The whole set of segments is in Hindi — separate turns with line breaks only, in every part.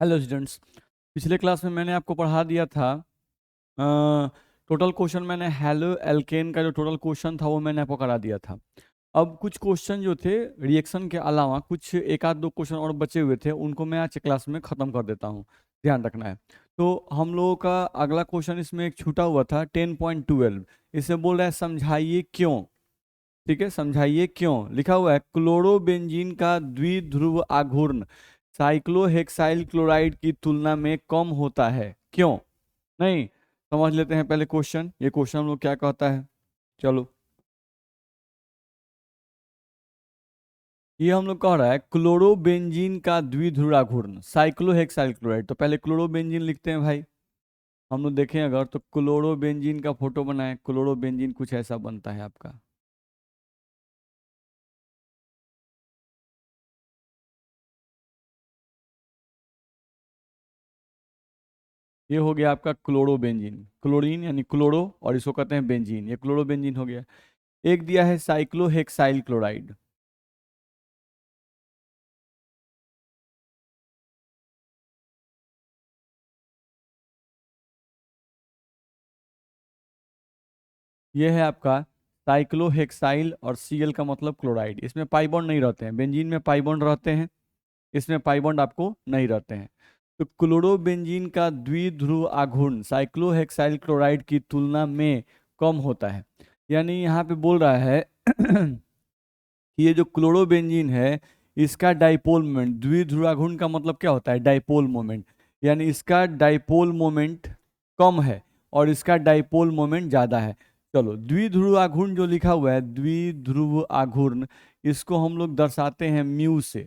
Hello students. पिछले क्लास में मैंने आपको पढ़ा दिया था। टोटल क्वेश्चन मैंने हेलो एल्केन का जो टोटल क्वेश्चन था वो मैंने आपको करा दिया था। अब कुछ क्वेश्चन जो थे रिएक्शन के अलावा कुछ एक आध दो क्वेश्चन और बचे हुए थे, उनको मैं आज क्लास में ख़त्म कर देता हूँ। ध्यान रखना है। तो हम लोगों का अगला क्वेश्चन इसमें एक छूटा हुआ था 10.12। इसे बोल रहा है समझाइए क्यों। ठीक है, समझाइए क्यों लिखा हुआ है क्लोरोबेंजीन का द्विध्रुव आघूर्ण साइक्लोहेक्साइल क्लोराइड की तुलना में कम होता है, क्यों? नहीं, समझ लेते हैं पहले क्वेश्चन। ये क्वेश्चन हम लोग क्या कहता है, चलो। ये हम लोग कह रहा है क्लोरोबेंजीन का द्विध्रुवाघूर्ण साइक्लोहेक्साइल क्लोराइड। तो पहले क्लोरोबेंजीन लिखते हैं भाई। हम लोग देखें अगर तो क्लोरोबेंजीन का फोटो बनाए, क्लोरोबेंजीन कुछ ऐसा बनता है आपका। ये हो गया आपका क्लोरोबेंजीन, क्लोरीन यानी क्लोरो और इसको कहते हैं बेंजीन, ये क्लोरोबेंजीन हो गया। एक दिया है साइक्लोहेक्साइल क्लोराइड। ये है आपका साइक्लोहेक्साइल और Cl का मतलब क्लोराइड। इसमें पाई बॉन्ड नहीं रहते हैं, बेंजीन में पाई बॉन्ड रहते हैं, इसमें पाई बॉन्ड आपको नहीं रहते हैं। तो क्लोरोबेंजीन का द्विध्रुव आघूर्ण साइक्लोहेक्साइल क्लोराइड की तुलना में कम होता है। यानी यहाँ पे बोल रहा है कि ये जो क्लोरोबेंजीन है इसका डाइपोल मोमेंट, द्विध्रुवाघूर्ण का मतलब क्या होता है, डाइपोल मोमेंट, यानी इसका डाइपोल मोमेंट कम है और इसका डाइपोल मोमेंट ज्यादा है। चलो, द्विध्रुव आघूर्ण जो लिखा हुआ है द्विध्रुव आघूर्ण, इसको हम लोग दर्शाते हैं म्यू से,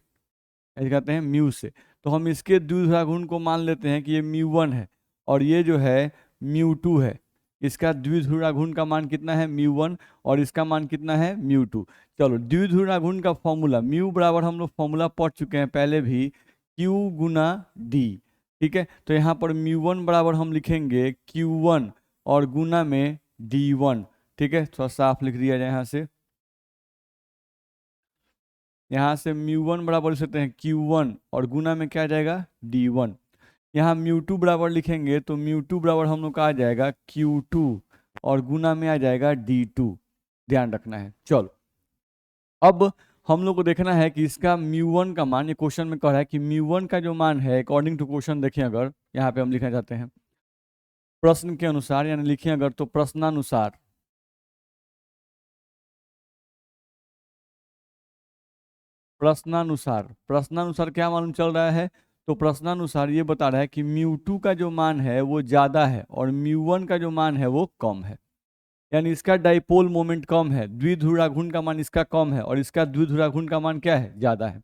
ऐसे कहते हैं म्यू से। तो हम इसके द्विध्रुव आघूर्ण को मान लेते हैं कि ये म्यू 1 है और ये जो है म्यू 2 है। इसका द्विध्रुव आघूर्ण का मान कितना है, म्यू 1, और इसका मान कितना है, म्यू 2। चलो, द्विध्रुव आघूर्ण का फॉर्मूला म्यू बराबर हम लोग फॉर्मूला पढ़ चुके हैं पहले भी, Q×D। ठीक है, तो यहाँ पर म्यू 1 बराबर हम लिखेंगे Q1 और गुना में D1। ठीक है, थोड़ा साफ लिख दिया जाए यहाँ से। यहाँ से म्यू 1 बराबर लिख सकते हैं Q1 और गुना में क्या आ जाएगा, D1। यहाँ म्यू 2 बराबर लिखेंगे तो म्यू 2 बराबर हम लोग का आ जाएगा Q2 और गुना में आ जाएगा D2। ध्यान रखना है। चलो, अब हम लोग को देखना है कि इसका म्यू 1 का मान, ये क्वेश्चन में कह रहा है कि म्यू 1 का जो मान है अकॉर्डिंग टू क्वेश्चन, देखें अगर यहाँ पे हम लिखना चाहते हैं प्रश्न के अनुसार, यानी लिखें अगर तो प्रश्नानुसार, प्रश्नानुसार क्या मालूम चल रहा है, तो प्रश्नानुसार ये बता रहा है कि म्यू 2 का जो मान है वो ज्यादा है और म्यू 1 का जो मान है वो कम है। यानी इसका डाइपोल मोमेंट कम है, द्विध्रुवाघूर्ण का मान इसका कम है और इसका द्विध्रुवाघूर्ण का मान क्या है, ज्यादा है।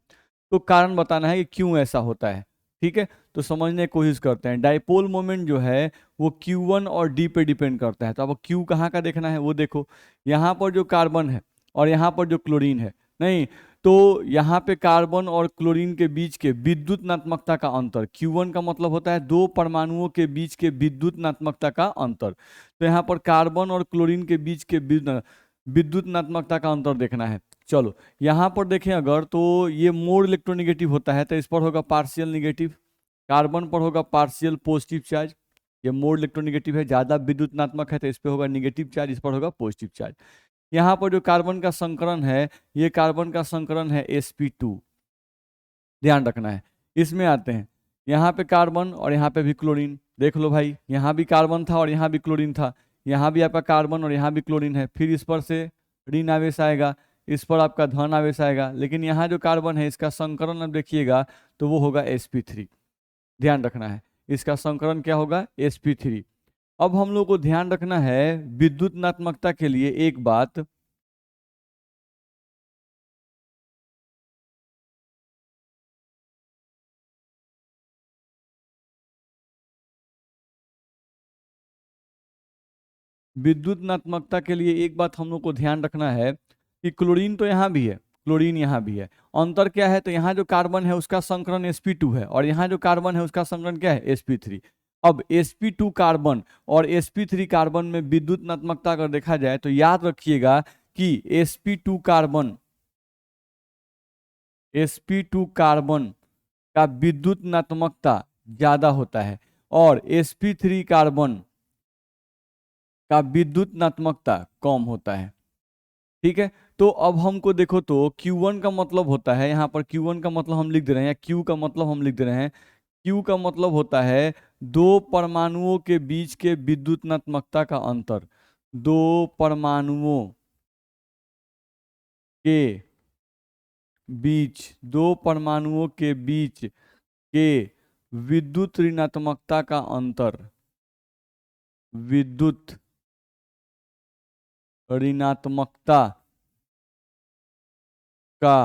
तो कारण बताना है कि क्यों ऐसा होता है। ठीक है, तो समझने की कोशिश करते हैं। डाइपोल मोमेंट जो है वो Q1 और D पे डिपेंड करता है। तो अब Q कहाँ का देखना है, वो देखो, यहाँ पर जो कार्बन है और यहाँ पर जो क्लोरीन है, नहीं, तो यहाँ पे कार्बन और क्लोरीन के बीच के विद्युत नात्मकता का अंतर, Q1 का मतलब होता है दो परमाणुओं के बीच के विद्युत नात्मकता का अंतर। तो यहाँ पर कार्बन और क्लोरीन के बीच के विद्युत नात्मकता का अंतर देखना है। चलो, यहाँ पर देखें अगर तो ये मोर इलेक्ट्रोनिगेटिव होता है तो इस पर होगा पार्शियल निगेटिव, कार्बन पर होगा पार्शियल पॉजिटिव चार्ज। ये मोर इलेक्ट्रोनिगेटिव है, ज्यादा विद्युतनात्मक है तो इस पर होगा निगेटिव चार्ज, इस पर होगा पॉजिटिव चार्ज। यहाँ पर जो कार्बन का संकरण है, ये कार्बन का संकरण है sp2। ध्यान रखना है। इसमें आते हैं, यहाँ पे कार्बन और यहाँ पे भी क्लोरीन, देख लो भाई, यहाँ भी कार्बन था और यहाँ भी क्लोरीन था, यहाँ भी आपका कार्बन और यहाँ भी क्लोरीन है। फिर इस पर से ऋण आवेश आएगा, इस पर आपका धन आवेश आएगा, लेकिन यहाँ जो कार्बन है इसका संकरण अब देखिएगा तो वो होगा sp3। ध्यान रखना है, इसका संकरण क्या होगा, sp3। अब हम लोग को ध्यान रखना है विद्युत नात्मकता के लिए एक बात, विद्युत नात्मकता के लिए एक बात हम लोग को ध्यान रखना है कि क्लोरीन तो यहाँ भी है, क्लोरीन यहाँ भी है। अंतर क्या है, तो यहाँ जो कार्बन है उसका संकरण sp2 है और यहाँ जो कार्बन है उसका संकरण क्या है, sp3। अब sp2 कार्बन और sp3 कार्बन में विद्युत नात्मकता अगर देखा जाए तो याद रखिएगा कि sp2 कार्बन का विद्युत नात्मकता ज्यादा होता है और sp3 कार्बन का विद्युत नात्मकता कम होता है। ठीक है, तो अब हमको देखो तो Q1 का मतलब होता है, यहाँ पर Q1 का मतलब हम लिख दे रहे हैं, Q का मतलब हम लिख दे रहे हैं, Q का मतलब होता है दो परमाणुओं के बीच के विद्युत नात्मकता का अंतर। दो परमाणुओं के बीच, दो परमाणुओं के बीच के विद्युत ऋणात्मकता का अंतर, विद्युत ऋणात्मकता का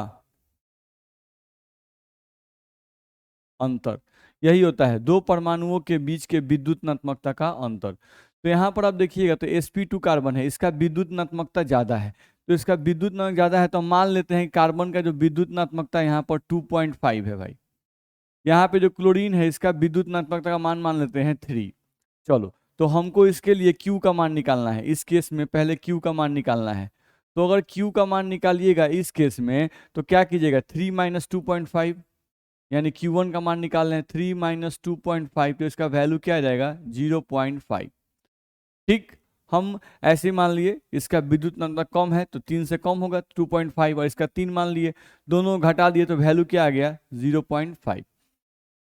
अंतर, यही होता है दो परमाणुओं के बीच के विद्युत नात्मकता का अंतर। तो यहाँ पर आप देखिएगा तो sp2 कार्बन है, इसका विद्युत नात्मकता ज्यादा है, तो इसका विद्युत नात्मकता ज्यादा है तो हम मान लेते हैं कार्बन का जो विद्युत नात्मकता यहाँ पर 2.5 है भाई। यहाँ पे जो क्लोरीन है इसका विद्युत नात्मकता का मान मान लेते हैं 3। चलो, तो हमको इसके लिए Q का मान निकालना है, इस केस में पहले Q का मान निकालना है। तो अगर Q का मान निकालिएगा इस केस में तो क्या कीजिएगा, 3 माइनस 2.5, यानी Q1 का मान निकाल रहे हैं 3 माइनस 2.5, तो इसका वैल्यू क्या आ जाएगा 0.5। ठीक, हम ऐसे मान लिए इसका विद्युत नात्मकता कम है तो 3 से कम होगा 2.5, और इसका 3 मान लिए, दोनों घटा दिए तो वैल्यू क्या आ गया 0.5।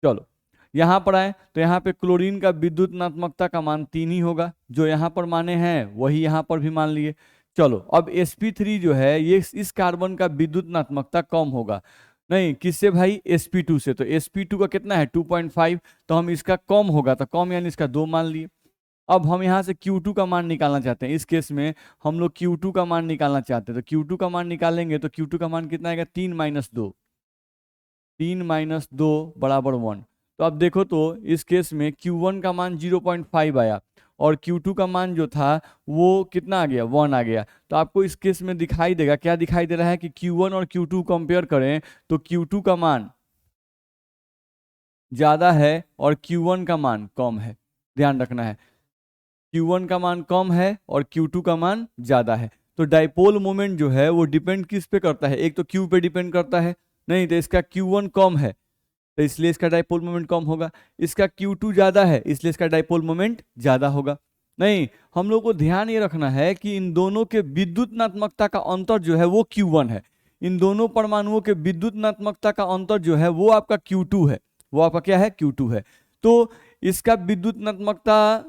चलो यहाँ पर आए तो यहाँ पे क्लोरीन का विद्युत नात्मकता का मान 3 ही होगा, जो यहाँ पर माने हैं वही यहाँ पर भी मान लिए। चलो अब sp3 जो है ये इस कार्बन का विद्युत नात्मकता कम होगा, नहीं किससे भाई, sp2 से। तो sp2 का कितना है 2.5, तो हम इसका कम होगा तो कम यानी इसका 2 मान लिए। अब हम यहाँ से Q2 का मान निकालना चाहते हैं, इस केस में हम लोग Q2 का मान निकालना चाहते हैं, तो Q2 का मान निकालेंगे तो Q2 का मान कितना आएगा 3 माइनस 2, 3 माइनस 2 बराबर 1। तो अब देखो तो इस केस में Q1 का मान 0.5 आया और Q2 का मान जो था वो कितना आ गया 1 आ गया। तो आपको इस केस में दिखाई देगा, क्या दिखाई दे रहा है कि Q1 और Q2 कंपेयर करें तो Q2 का मान ज्यादा है और Q1 का मान कम है, ध्यान रखना है। Q1 का मान कम है और Q2 का मान ज्यादा है। तो डाइपोल मोमेंट जो है वो डिपेंड किस पे करता है, एक तो Q पे डिपेंड करता है, नहीं तो इसका Q1 कम है तो इसलिए इसका डाइपोल मोमेंट कम होगा, इसका Q2 ज्यादा है इसलिए इसका डाइपोल मोमेंट ज्यादा होगा। नहीं, हम लोग को ध्यान ये रखना है कि इन दोनों के विद्युत नात्मकता का अंतर जो है वो Q1 है, इन दोनों परमाणुओं के विद्युत नात्मकता का अंतर जो है वो आपका Q2 है, वो आपका क्या है Q2 है। तो इसका विद्युत नात्मकता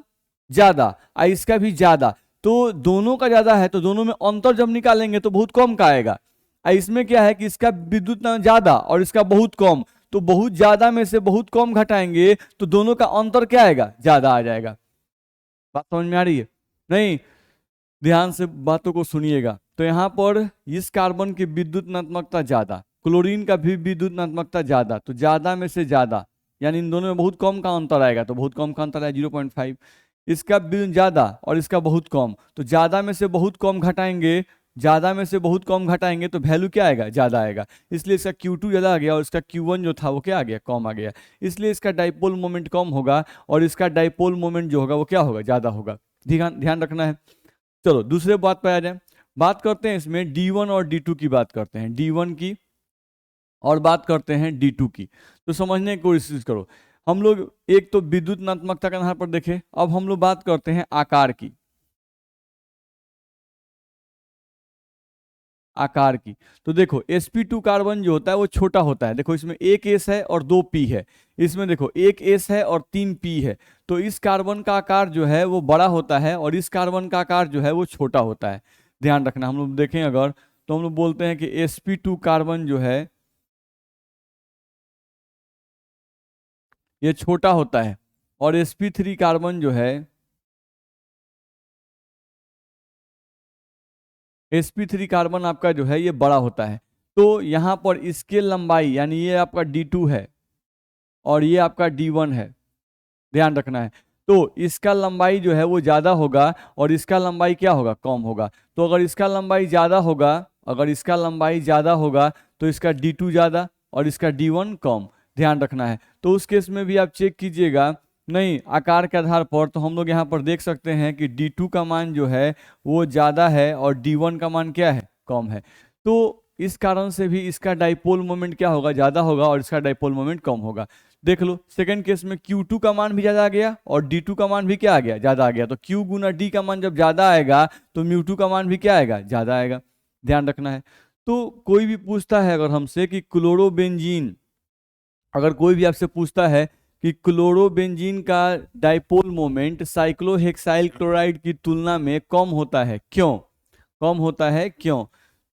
ज्यादा इसका भी ज्यादा, तो दोनों का ज्यादा है तो दोनों में अंतर जब निकालेंगे तो बहुत कम का आएगा। इसमें क्या है कि इसका विद्युत ज्यादा और इसका बहुत कम, तो बहुत ज्यादा में से बहुत कम घटाएंगे तो दोनों का अंतर क्या आएगा ज्यादा आ जाएगा। बात समझ में आ रही है नहीं, ध्यान से बातों को सुनिएगा। तो यहाँ पर इस कार्बन की विद्युत नात्मकता ज्यादा, क्लोरीन का भी विद्युत नात्मकता ज्यादा, तो ज्यादा में से ज्यादा यानी इन दोनों में बहुत कम का अंतर आएगा, तो बहुत कम का अंतर आएगा 0.5। इसका ज्यादा और इसका बहुत कम, तो ज्यादा में से बहुत कम घटाएंगे, ज्यादा में से बहुत कम घटाएंगे तो वैल्यू क्या आएगा ज्यादा आएगा, इसलिए इसका Q2 ज्यादा आ गया और इसका Q1 जो था वो क्या आ गया कम आ गया, इसलिए इसका डाइपोल मोमेंट कम होगा और इसका डाइपोल मोमेंट जो होगा वो क्या होगा ज्यादा होगा। ध्यान ध्यान रखना है। चलो दूसरे बात पे आ जाए, बात करते हैं इसमें D1 और D2 की बात करते हैं, D1 की और बात करते हैं D2 की। तो समझने की कोशिश करो, हम लोग एक तो विद्युत नात्मकता के आधार पर देखें, अब हम लोग बात करते हैं आकार की, आकार की। तो देखो sp2 कार्बन जो होता है वो छोटा होता है, देखो इसमें एक S है और 2 P है, इसमें देखो एक S है और 3 P है, तो इस कार्बन का आकार जो है वो बड़ा होता है और इस कार्बन का आकार जो है वो छोटा होता है। ध्यान रखना, हम लोग देखें अगर तो हम लोग बोलते हैं कि sp2 कार्बन जो है ये छोटा होता है और sp3 कार्बन जो है sp3 कार्बन आपका जो है ये बड़ा होता है। तो यहाँ पर इसके लंबाई यानी ये आपका D2 है और ये आपका D1 है, ध्यान रखना है। तो इसका लंबाई जो है वो ज्यादा होगा और इसका लंबाई क्या होगा कम होगा। तो अगर इसका लंबाई ज्यादा होगा, अगर इसका लंबाई ज्यादा होगा तो इसका D2 ज्यादा और इसका D1 कम, ध्यान रखना है। तो उस केस में भी आप चेक कीजिएगा, नहीं आकार के आधार पर तो हम लोग यहाँ पर देख सकते हैं कि D2 का मान जो है वो ज्यादा है और D1 का मान क्या है कम है। तो इस कारण से भी इसका डाइपोल मोमेंट क्या होगा ज्यादा होगा और इसका डाइपोल मोमेंट कम होगा। देख लो सेकंड केस में Q2 का मान भी ज्यादा आ गया और D2 का मान भी क्या आ गया, ज्यादा आ गया। तो Q गुना D का मान जब ज्यादा आएगा तो μ2 का मान भी क्या आएगा, ज्यादा आएगा। ध्यान रखना है। तो कोई भी पूछता है अगर हमसे कि क्लोरोबेंजीन, अगर कोई भी आपसे पूछता है कि क्लोरोबेंजीन का डाइपोल मोमेंट साइक्लोहेक्साइल क्लोराइड की तुलना में कम होता है, क्यों कम होता है, क्यों,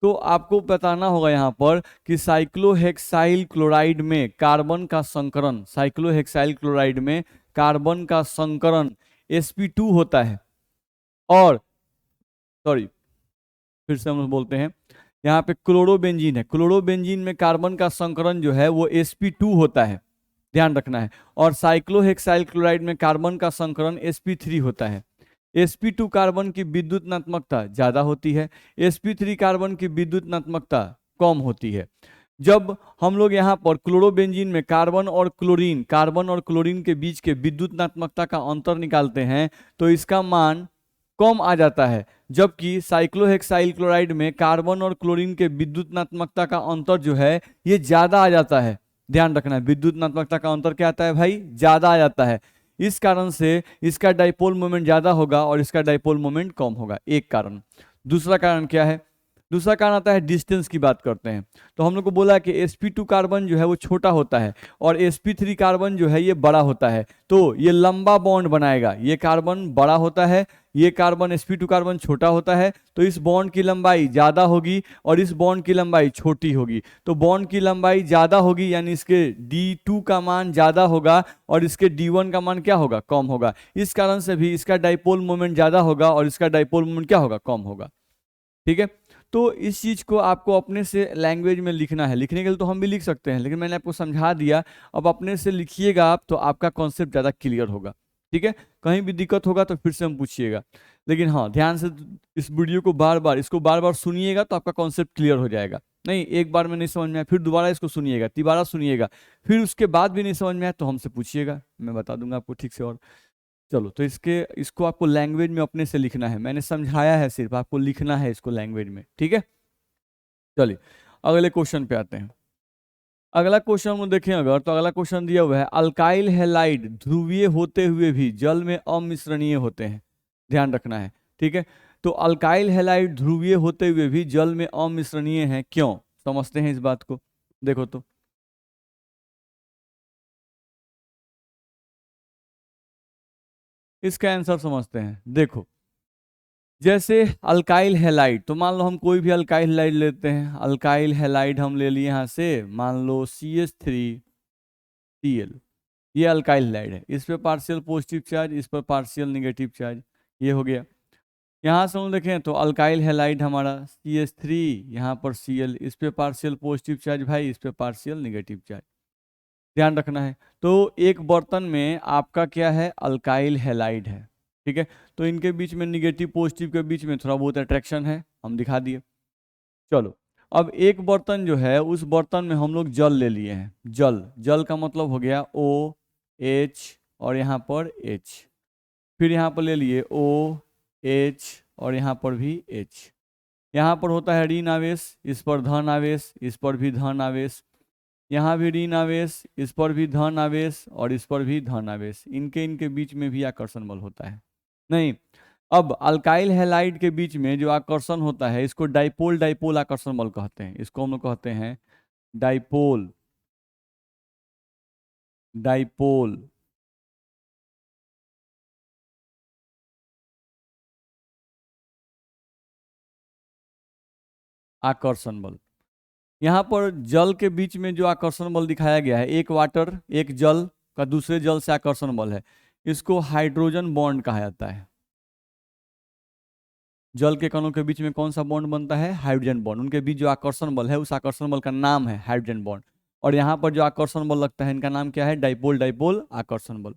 तो आपको बताना होगा यहाँ पर कि साइक्लोहेक्साइल क्लोराइड में कार्बन का संकरण, साइक्लोहेक्साइल क्लोराइड में कार्बन का संकरण sp2 होता है। और सॉरी, फिर से हम लोग बोलते हैं, यहाँ पे क्लोरोबेंजीन है, क्लोरोबेंजीन में कार्बन का संकरण जो है वो sp2 होता है, ध्यान रखना है। और साइक्लोहेक्साइल क्लोराइड में कार्बन का संकरण sp3 होता है। sp2 कार्बन की विद्युत नात्मकता ज्यादा होती है, sp3 कार्बन की विद्युत नात्मकता कम होती है। जब हम लोग यहाँ पर क्लोरोबेंजीन में कार्बन और क्लोरीन के बीच के विद्युत नात्मकता का अंतर निकालते हैं तो इसका मान कम आ जाता है, जबकि साइक्लोहेक्साइल क्लोराइड में कार्बन और क्लोरीन के विद्युत नात्मकता का अंतर जो है ये ज्यादा आ जाता है। ध्यान रखना है, विद्युत नात्मकता का अंतर क्या आता है भाई, ज्यादा आ जाता है। इस कारण से इसका डाइपोल मोमेंट ज्यादा होगा और इसका डाइपोल मोमेंट कम होगा, एक कारण। दूसरा कारण क्या है, दूसरा कारण आता है डिस्टेंस की बात करते हैं। तो हम लोग को बोला कि sp2 कार्बन जो है वो छोटा होता है और sp3 कार्बन जो है ये बड़ा होता है, तो ये लंबा बॉन्ड बनाएगा। ये कार्बन बड़ा होता है, ये कार्बन sp2 कार्बन छोटा होता है, तो इस बॉन्ड की लंबाई ज्यादा होगी और इस बॉन्ड की लंबाई छोटी होगी। तो बॉन्ड की लंबाई ज्यादा होगी यानी इसके D2 का मान ज्यादा होगा और इसके D1 का मान क्या होगा, कम होगा। इस कारण से भी इसका डाइपोल मोमेंट ज्यादा होगा और इसका डाइपोल मोमेंट क्या होगा, कम होगा। ठीक है, तो इस चीज को आपको अपने से लैंग्वेज में लिखना है। लिखने के लिए तो हम भी लिख सकते हैं, लेकिन मैंने आपको समझा दिया, अब अपने से लिखिएगा आप तो आपका कॉन्सेप्ट ज़्यादा क्लियर होगा। ठीक है, कहीं भी दिक्कत होगा तो फिर से हम पूछिएगा, लेकिन हाँ ध्यान से इस वीडियो को इसको बार बार सुनिएगा तो आपका कॉन्सेप्ट क्लियर हो जाएगा। नहीं एक बार में नहीं समझ में आया फिर दोबारा इसको सुनिएगा, तिबारा सुनिएगा, फिर उसके बाद भी नहीं समझ में आया तो हमसे पूछिएगा, मैं बता दूंगा आपको ठीक से। और चलो, तो इसको आपको लैंग्वेज में अपने से लिखना है, मैंने समझाया है, सिर्फ आपको लिखना है इसको लैंग्वेज में। ठीक है, चलिए अगले क्वेश्चन पे आते हैं। अगला क्वेश्चन हम देखें अगर, तो अगला क्वेश्चन दिया हुआ है अल्काइल हैलाइड ध्रुवीय होते हुए भी जल में अमिश्रणीय होते हैं। ध्यान रखना है, ठीक है। तो अल्काइल हैलाइड ध्रुवीय होते हुए भी जल में अमिश्रणीय है, क्यों, समझते हैं इस बात को। देखो तो इसका आंसर समझते हैं। देखो जैसे अल्काइल हैलाइड, तो मान लो हम कोई भी अल्काइल हैलाइड लेते हैं, अल्काइल हैलाइड हम ले लिए यहाँ से, मान लो CH3Cl, ये अल्काइल हैलाइड है, इस पे पार्शियल पॉजिटिव चार्ज, इस पर पार्शियल नेगेटिव चार्ज, ये हो गया। यहाँ से हम देखें तो अल्काइल हैलाइड हमारा CH3, यहाँ पर Cl, इस पे पार्शियल पॉजिटिव चार्ज भाई, इस पे पार्शियल नेगेटिव चार्ज। ध्यान रखना है। तो एक बर्तन में आपका क्या है, अल्काइल हैलाइड है, ठीक है। तो इनके बीच में निगेटिव पॉजिटिव के बीच में थोड़ा बहुत अट्रैक्शन है, हम दिखा दिए। चलो, अब एक बर्तन जो है उस बर्तन में हम लोग जल ले लिए हैं, जल का मतलब हो गया OH और यहाँ पर H, फिर यहाँ पर ले लिए OH और यहाँ पर भी H। यहाँ पर होता है ऋण आवेश, इस पर धन आवेश, इस पर भी धन आवेश, यहाँ भी ऋण आवेश, इस पर भी धन आवेश और इस पर भी धन आवेश, इनके बीच में भी आकर्षण बल होता है। नहीं, अब अल्काइल हैलाइड के बीच में जो आकर्षण होता है इसको डाइपोल आकर्षण बल कहते हैं, इसको हम लोग कहते हैं डाइपोल आकर्षण बल। यहाँ पर जल के बीच में जो आकर्षण बल दिखाया गया है, एक जल का दूसरे जल से आकर्षण बल है, इसको हाइड्रोजन बॉन्ड कहा जाता है। जल के कणों के बीच में कौन सा बॉन्ड बनता है, हाइड्रोजन बॉन्ड, उनके बीच जो आकर्षण बल है उस आकर्षण बल का नाम है हाइड्रोजन बॉन्ड। और यहाँ पर जो आकर्षण बल लगता है इनका नाम क्या है, डाइपोल आकर्षण बल।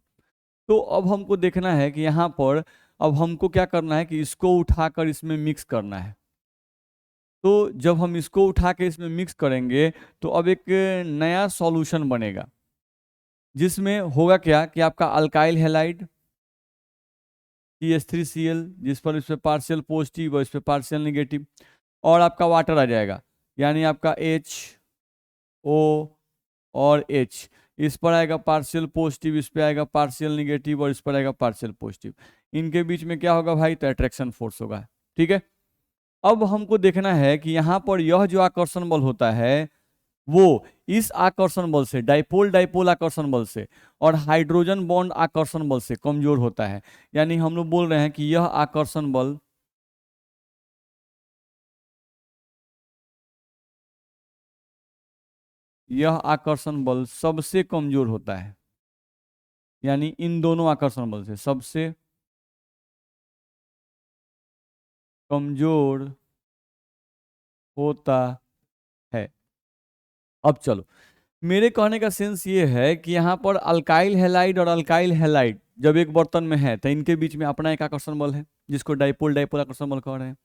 तो अब हमको देखना है कि यहाँ पर अब हमको क्या करना है कि इसको उठाकर इसमें मिक्स करना है। तो जब हम इसको उठा के इसमें मिक्स करेंगे तो अब एक नया सॉल्यूशन बनेगा, जिसमें होगा क्या कि आपका अल्काइल हैलाइड CH3Cl, जिस पर इस पे पार्शियल पॉजिटिव और इस पे पार्शियल नेगेटिव, और आपका वाटर आ जाएगा, यानी आपका HO और H, इस पर आएगा पार्शियल पॉजिटिव, इस पर आएगा पार्शियल निगेटिव और इस पर आएगा पार्शियल पॉजिटिव। इनके बीच में क्या होगा भाई, तो अट्रैक्शन फोर्स होगा। ठीक है, अब हमको देखना है कि यहाँ पर यह जो आकर्षण बल होता है वो इस आकर्षण बल से, डाइपोल डाइपोल आकर्षण बल से और हाइड्रोजन बॉन्ड आकर्षण बल से कमजोर होता है। यानी हम लोग बोल रहे हैं कि यह आकर्षण बल सबसे कमजोर होता है। यानी इन दोनों आकर्षण बल से सबसे कमजोर होता है। अब चलो, मेरे कहने का सेंस ये है कि यहाँ पर अल्काइल हैलाइड और अल्काइल हैलाइड जब एक बर्तन में है तो इनके बीच में अपना एक आकर्षण बल है जिसको डाइपोल डाइपोल आकर्षण बल कह रहे हैं।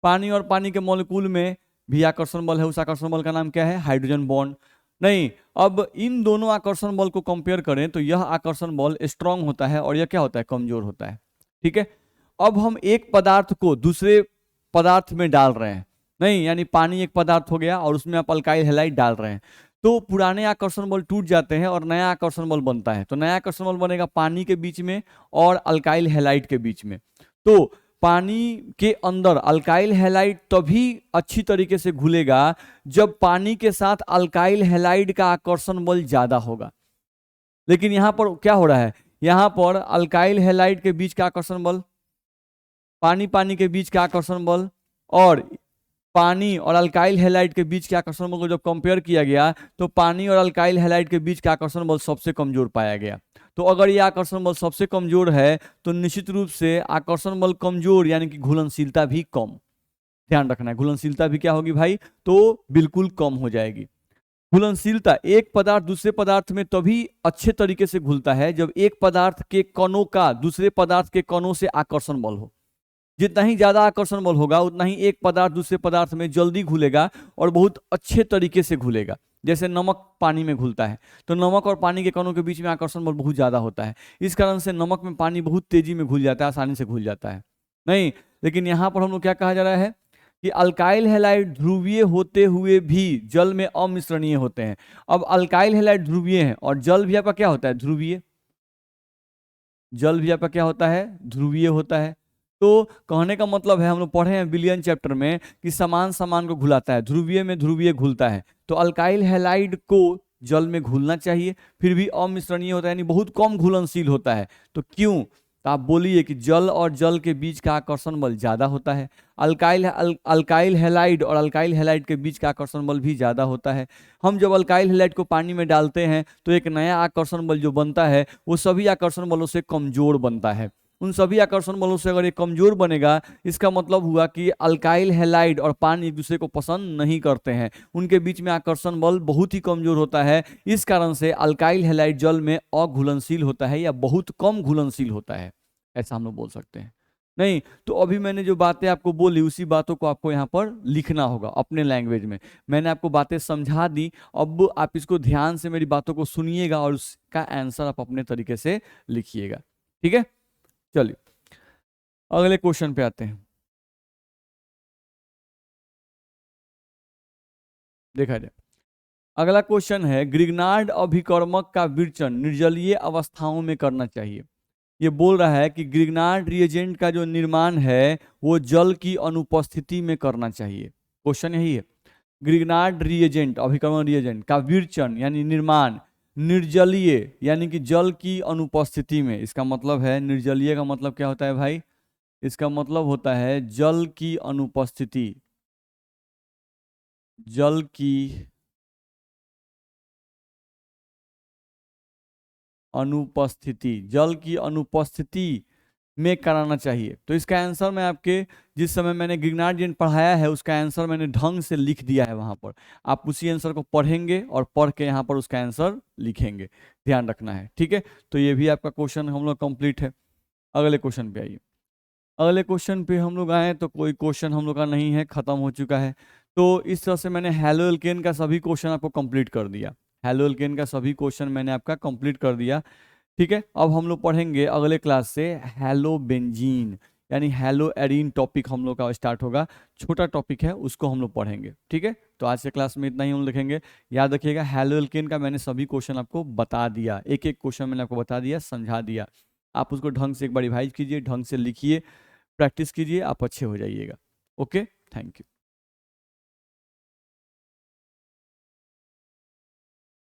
पानी और पानी के मॉलिक्यूल में भी आकर्षण बल है, उस आकर्षण बल का नाम क्या है, हाइड्रोजन बॉन्ड। नहीं, अब इन दोनों आकर्षण बल को कंपेयर करें तो यह आकर्षण बल स्ट्रांग होता है और यह क्या होता है, कमजोर होता है। ठीक है, अब हम एक पदार्थ को दूसरे पदार्थ में डाल रहे हैं, नहीं यानी पानी एक पदार्थ हो गया और उसमें आप अल्काइल हैलाइड डाल रहे हैं, तो पुराने आकर्षण बल टूट जाते हैं और नया आकर्षण बल बनता है। तो नया आकर्षण बल बनेगा पानी के बीच में और अल्काइल हैलाइड के बीच में। तो पानी के अंदर अल्काइल हैलाइड तभी अच्छी तरीके से घुलेगा जब पानी के साथ अल्काइल हैलाइड का आकर्षण बल ज्यादा होगा। लेकिन यहां पर क्या हो रहा है, यहां पर अल्काइल हैलाइड के बीच का आकर्षण बल, पानी पानी के बीच का आकर्षण बल और पानी और अल्काइल हैलाइड के बीच के आकर्षण बल को जब कंपेयर किया गया तो पानी और अल्काइल हैलाइड के बीच का आकर्षण बल सबसे कमजोर पाया गया। तो अगर यह आकर्षण बल सबसे कमजोर है तो निश्चित रूप से आकर्षण बल कमजोर यानी कि घुलनशीलता भी कम। ध्यान रखना है, घुलनशीलता भी क्या होगी भाई, तो बिल्कुल कम हो जाएगी। घुलनशीलता, एक पदार्थ दूसरे पदार्थ में तभी अच्छे तरीके से घुलता है जब एक पदार्थ के कणों का दूसरे पदार्थ के कणों से आकर्षण बल हो। जितना ही ज्यादा आकर्षण बल होगा उतना ही एक पदार्थ दूसरे पदार्थ में जल्दी घुलेगा और बहुत अच्छे तरीके से घुलेगा। जैसे नमक पानी में घुलता है तो नमक और पानी के कणों के बीच में आकर्षण बल बहुत ज्यादा होता है, इस कारण से नमक में पानी बहुत तेजी में घुल जाता है, आसानी से घुल जाता है। नहीं, लेकिन यहाँ पर हम लोग क्या कहा जा रहा है कि अल्काइल हैलाइड ध्रुवीय होते हुए भी जल में अमिश्रणीय होते हैं। अब अल्काइल हैलाइड ध्रुवीय है और जल भी आपका क्या होता है, ध्रुवीय। जल भी आपका क्या होता है, ध्रुवीय होता है। तो कहने का मतलब है, हम लोग पढ़े हैं विलियन चैप्टर में कि समान समान को घुलाता है, ध्रुवीय में ध्रुवीय घुलता है। तो अल्काइल हैलाइड को जल में घुलना चाहिए, फिर भी अमिश्रणीय होता है यानी बहुत कम घुलनशील होता है। तो क्यों, तो आप बोलिए कि जल और जल के बीच का आकर्षण बल ज्यादा होता है। अल्काइल हैलाइड और अल्काइल हैलाइड के बीच का आकर्षण बल भी ज्यादा होता है। हम जब अल्काइल हैलाइड को पानी में डालते हैं तो एक नया आकर्षण बल जो बनता है वो सभी आकर्षण बलों से कमजोर बनता है। उन सभी आकर्षण बलों से अगर ये कमजोर बनेगा, इसका मतलब हुआ कि अल्काइल हैलाइड और पानी एक दूसरे को पसंद नहीं करते हैं, उनके बीच में आकर्षण बल बहुत ही कमजोर होता है। इस कारण से अल्काइल हैलाइड जल में अघुलनशील होता है या बहुत कम घुलनशील होता है, ऐसा हम लोग बोल सकते हैं। नहीं तो अभी मैंने जो बातें आपको बोली उसी बातों को आपको यहाँ पर लिखना होगा अपने लैंग्वेज में। मैंने आपको बातें समझा दी, अब आप इसको ध्यान से मेरी बातों को सुनिएगा और उसका आंसर आप अपने तरीके से लिखिएगा। ठीक है, चलिए अगले क्वेश्चन पे आते हैं। देखा जाए, अगला क्वेश्चन है, ग्रिग्नार्ड अभिकर्मक का विरचन निर्जलीय अवस्थाओं में करना चाहिए। ये बोल रहा है कि ग्रिग्नार्ड रिएजेंट का जो निर्माण है वो जल की अनुपस्थिति में करना चाहिए। क्वेश्चन यही है, ग्रिग्नार्ड रिएजेंट अभिकर्मक रिएजेंट का विरचन यानी निर्माण निर्जलीय यानी कि जल की अनुपस्थिति में। इसका मतलब है, निर्जलीय का मतलब क्या होता है भाई, इसका मतलब होता है जल की अनुपस्थिति, जल की अनुपस्थिति, जल की अनुपस्थिति में कराना चाहिए। तो इसका आंसर मैं आपके, जिस समय मैंने ग्रिग्नार्ड रिएजेंट पढ़ाया है उसका आंसर मैंने ढंग से लिख दिया है वहां पर। आप उसी आंसर को पढ़ेंगे और पढ़ के यहाँ पर उसका आंसर लिखेंगे, ध्यान रखना है। ठीक है, तो ये भी आपका क्वेश्चन हम लोग कंप्लीट है। अगले क्वेश्चन पे आइए। अगले क्वेश्चन पे हम लोग आए तो कोई क्वेश्चन हम लोग का नहीं है, खत्म हो चुका है। तो इस तरह से मैंने हैलो एल्केन का सभी क्वेश्चन आपको कंप्लीट कर दिया। हैलो एल्केन का सभी क्वेश्चन मैंने आपका कंप्लीट कर दिया। ठीक है, अब हम लोग पढ़ेंगे अगले क्लास से हैलो बेंजीन। यानी हैलो एरीन टॉपिक हम लोग का स्टार्ट होगा। छोटा टॉपिक है, उसको हम लोग पढ़ेंगे। ठीक है, तो आज के क्लास में इतना ही हम लिखेंगे। याद रखिएगा हैलो एल्केन का मैंने सभी क्वेश्चन आपको बता दिया, एक एक क्वेश्चन मैंने आपको बता दिया, समझा दिया। आप उसको ढंग से एक बार रिवाइज कीजिए, ढंग से लिखिए, प्रैक्टिस कीजिए, आप अच्छे हो जाइएगा। Okay, thank you.